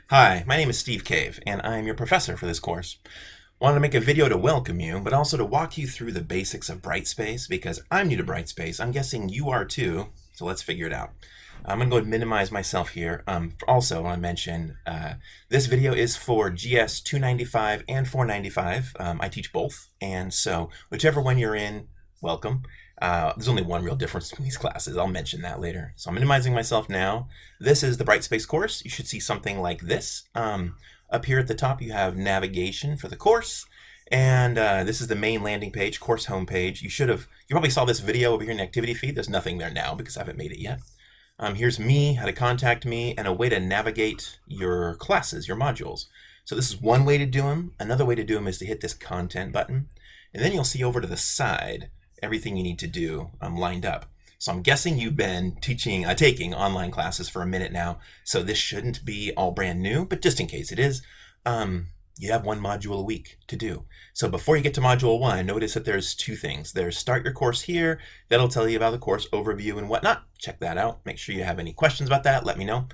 Hi, my name is Steve Cave, and I'm your professor for this course. Wanted to make a video to welcome you, but also to walk you through the basics of Brightspace, because I'm new to Brightspace. I'm guessing you are too, so let's figure it out. I'm going to go ahead and minimize myself here. Also, I want to mention this video is for GS 295 and 495. I teach both, and so whichever one you're in, welcome. There's only one real difference between these classes. I'll mention that later. So I'm minimizing myself now. This is the Brightspace course. You should see something like this. Up here at the top, you have navigation for the course. And this is the main landing page, course homepage. You probably saw this video over here in the activity feed. There's nothing there now because I haven't made it yet. Here's me, how to contact me, and a way to navigate your classes, your modules. So this is one way to do them. Another way to do them is to hit this content button. And then you'll see over to the side everything you need to do lined up. So I'm guessing you've been taking online classes for a minute now, so this shouldn't be all brand new, but just in case it is, you have one module a week to do. So before you get to module one, notice that there's two things. There's start your course here. That'll tell you about the course overview and whatnot. Check that out. Make sure you have any questions about that. Let me know.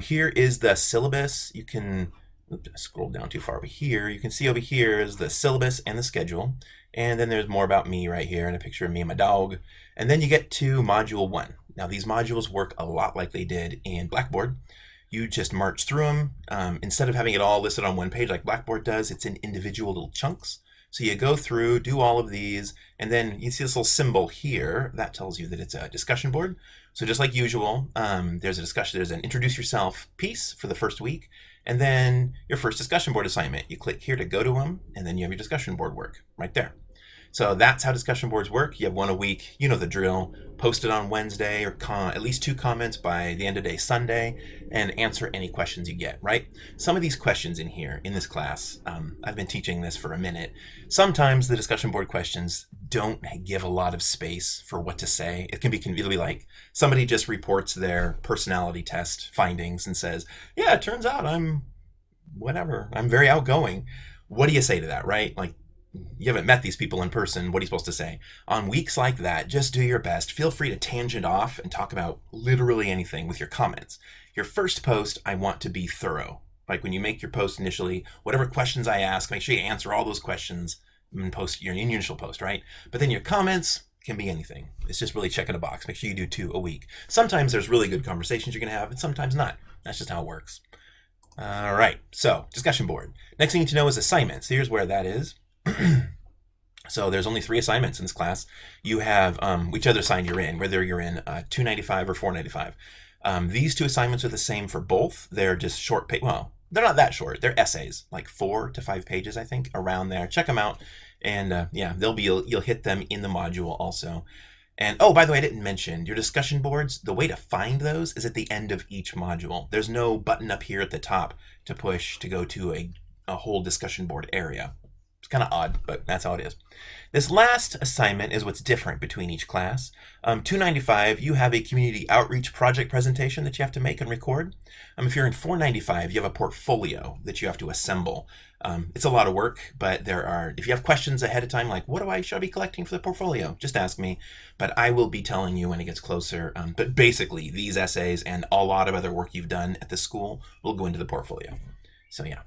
Here is the syllabus. You can scroll down too far over here. You can see over here is the syllabus and the schedule. And then there's more about me right here and a picture of me and my dog. And then you get to module one. Now these modules work a lot like they did in Blackboard. You just march through them. Instead of having it all listed on one page like Blackboard does, it's in individual little chunks. So you go through, do all of these, and then you see this little symbol here that tells you that it's a discussion board. So just like usual, there's an introduce yourself piece for the first week, and then your first discussion board assignment. You click here to go to them, and then you have your discussion board work right there. So that's how discussion boards work. You have one a week. You know the drill. Post it on Wednesday or at least 2 comments by the end of day Sunday and answer any questions you get, right? Some of these questions in here in this class, I've been teaching this for a minute. Sometimes the discussion board questions don't give a lot of space for what to say. It'll be like somebody just reports their personality test findings and says, yeah, it turns out I'm very outgoing. What do you say to that, right? Like, you haven't met these people in person. What are you supposed to say? On weeks like that, just do your best. Feel free to tangent off and talk about literally anything with your comments. Your first post, I want to be thorough. Like when you make your post initially, whatever questions I ask, make sure you answer all those questions and post your initial post, right? But then your comments can be anything. It's just really checking a box. Make sure you do 2 a week. Sometimes there's really good conversations you're going to have, and sometimes not. That's just how it works. All right, so discussion board. Next thing you need to know is assignments. Here's where that is. So there's only 3 assignments in this class. You have which other sign you're in, whether you're in 295 or 495. These 2 assignments are the same for both. They're just short, well, they're not that short. They're essays, like 4 to 5 pages, I think, around there. Check them out, and yeah, you'll hit them in the module also. And oh, by the way, I didn't mention your discussion boards. The way to find those is at the end of each module. There's no button up here at the top to push to go to a whole discussion board area. It's kind of odd, but that's how it is. This last assignment is what's different between each class. 295, you have a community outreach project presentation that you have to make and record. If you're in 495, you have a portfolio that you have to assemble. It's a lot of work, but if you have questions ahead of time, like should I be collecting for the portfolio? Just ask me, but I will be telling you when it gets closer. But basically, these essays and a lot of other work you've done at the school will go into the portfolio. So yeah.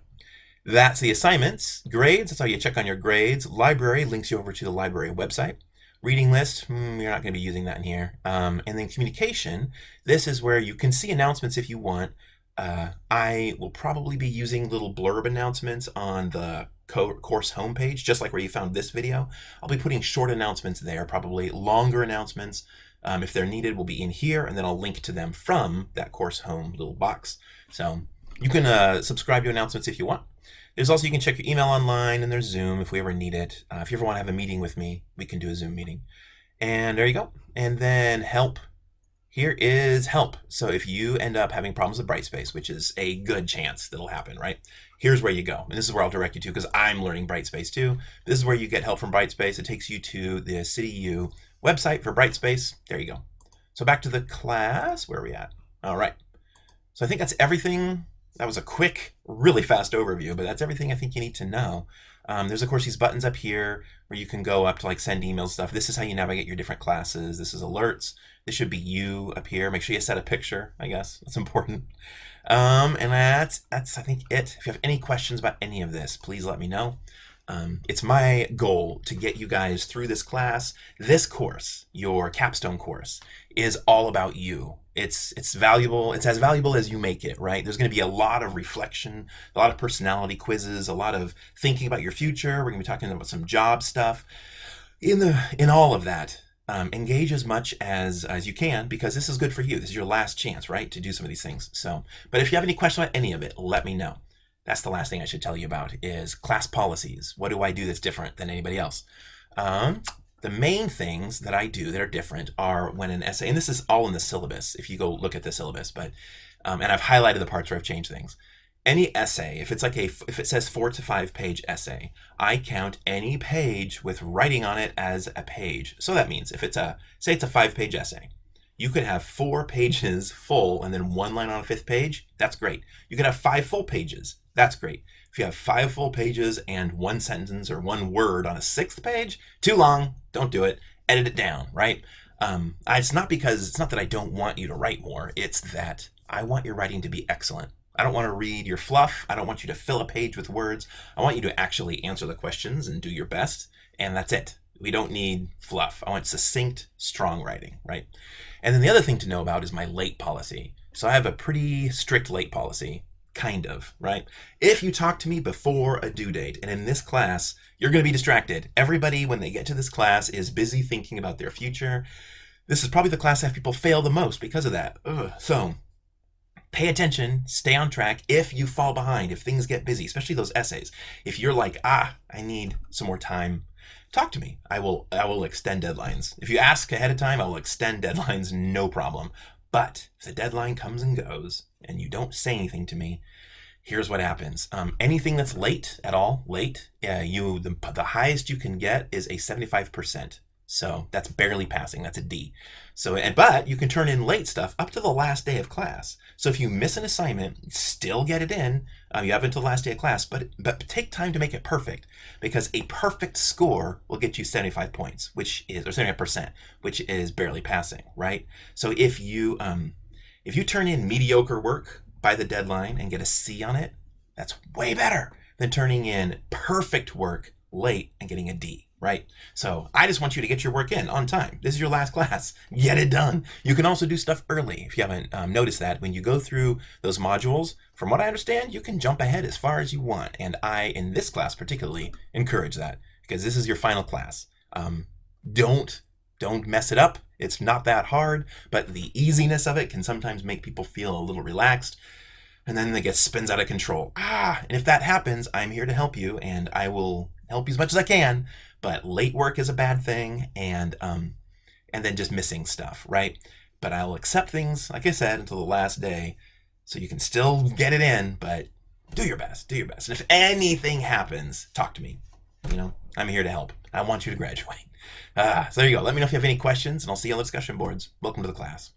That's the assignments. Grades, that's how you check on your grades. Library links you over to the library website. Reading list, you're not going to be using that in here. And then communication, this is where you can see announcements if you want. I will probably be using little blurb announcements on the course homepage, just like where you found this video. I'll be putting short announcements there, probably longer announcements. If they're needed, will be in here, and then I'll link to them from that course home little box. So you can subscribe to announcements if you want. There's also, you can check your email online, and there's Zoom if we ever need it. If you ever want to have a meeting with me, we can do a Zoom meeting. And there you go. And then help. Here is help. So if you end up having problems with Brightspace, which is a good chance that'll happen, right? Here's where you go. And this is where I'll direct you to because I'm learning Brightspace too. This is where you get help from Brightspace. It takes you to the CityU website for Brightspace. There you go. So back to the class. Where are we at? All right. So I think that's everything that was a quick, really fast overview, but that's everything I think you need to know. There's of course these buttons up here where you can go up to like send email stuff. This is how you navigate your different classes. This is alerts. This should be you up here. Make sure you set a picture, I guess. That's important. And that's I think it. If you have any questions about any of this, please let me know. It's my goal to get you guys through this class. This course, your Capstone course, is all about you. It's valuable. It's as valuable as you make it, right? There's going to be a lot of reflection, a lot of personality quizzes, a lot of thinking about your future. We're going to be talking about some job stuff. In all of that, engage as much as you can, because this is good for you. This is your last chance, right, to do some of these things. So, but if you have any question about any of it, let me know. That's the last thing I should tell you about is class policies. What do I do that's different than anybody else? The main things that I do that are different are when an essay, and this is all in the syllabus if you go look at the syllabus, but and I've highlighted the parts where I've changed things. Any essay, if it says 4 to 5 page essay, I count any page with writing on it as a page. So that means if say it's a 5-page essay, you could have 4 pages full and then 1 line on a 5th page. That's great. You could have 5 full pages. That's great. If you have 5 full pages and 1 sentence or 1 word on a 6th page, too long, don't do it. Edit it down, right? It's not that I don't want you to write more. It's that I want your writing to be excellent. I don't want to read your fluff. I don't want you to fill a page with words. I want you to actually answer the questions and do your best. And that's it. We don't need fluff. I want succinct, strong writing, right? And then the other thing to know about is my late policy. So I have a pretty strict late policy. Kind of, right? If you talk to me before a due date, and in this class, you're going to be distracted. Everybody, when they get to this class, is busy thinking about their future. This is probably the class that people fail the most because of that. So pay attention, stay on track. If you fall behind, if things get busy, especially those essays, if you're like, I need some more time, talk to me. I will extend deadlines. If you ask ahead of time, I will extend deadlines, no problem. But if the deadline comes and goes and you don't say anything to me, here's what happens. Anything that's late at all, the highest you can get is a 75%. So that's barely passing. That's a D. But you can turn in late stuff up to the last day of class. So if you miss an assignment, still get it in. You have until the last day of class, but take time to make it perfect, because a perfect score will get you 75 points, or 75%, which is barely passing, right? So if you turn in mediocre work by the deadline and get a C on it, that's way better than turning in perfect work late and getting a D, right? So I just want you to get your work in on time. This is your last class. Get it done. You can also do stuff early. If you haven't noticed that, when you go through those modules, from what I understand, you can jump ahead as far as you want. And I, in this class particularly, encourage that, because this is your final class. Don't mess it up. It's not that hard, but the easiness of it can sometimes make people feel a little relaxed, and then they get spins out of control. And if that happens, I'm here to help you, and I will help you as much as I can. But late work is a bad thing, and then just missing stuff, right? But I'll accept things, like I said, until the last day, so you can still get it in, but do your best. And if anything happens, talk to me. I'm here to help. I want you to graduate. So there you go. Let me know if you have any questions, and I'll see you on the discussion boards. Welcome to the class.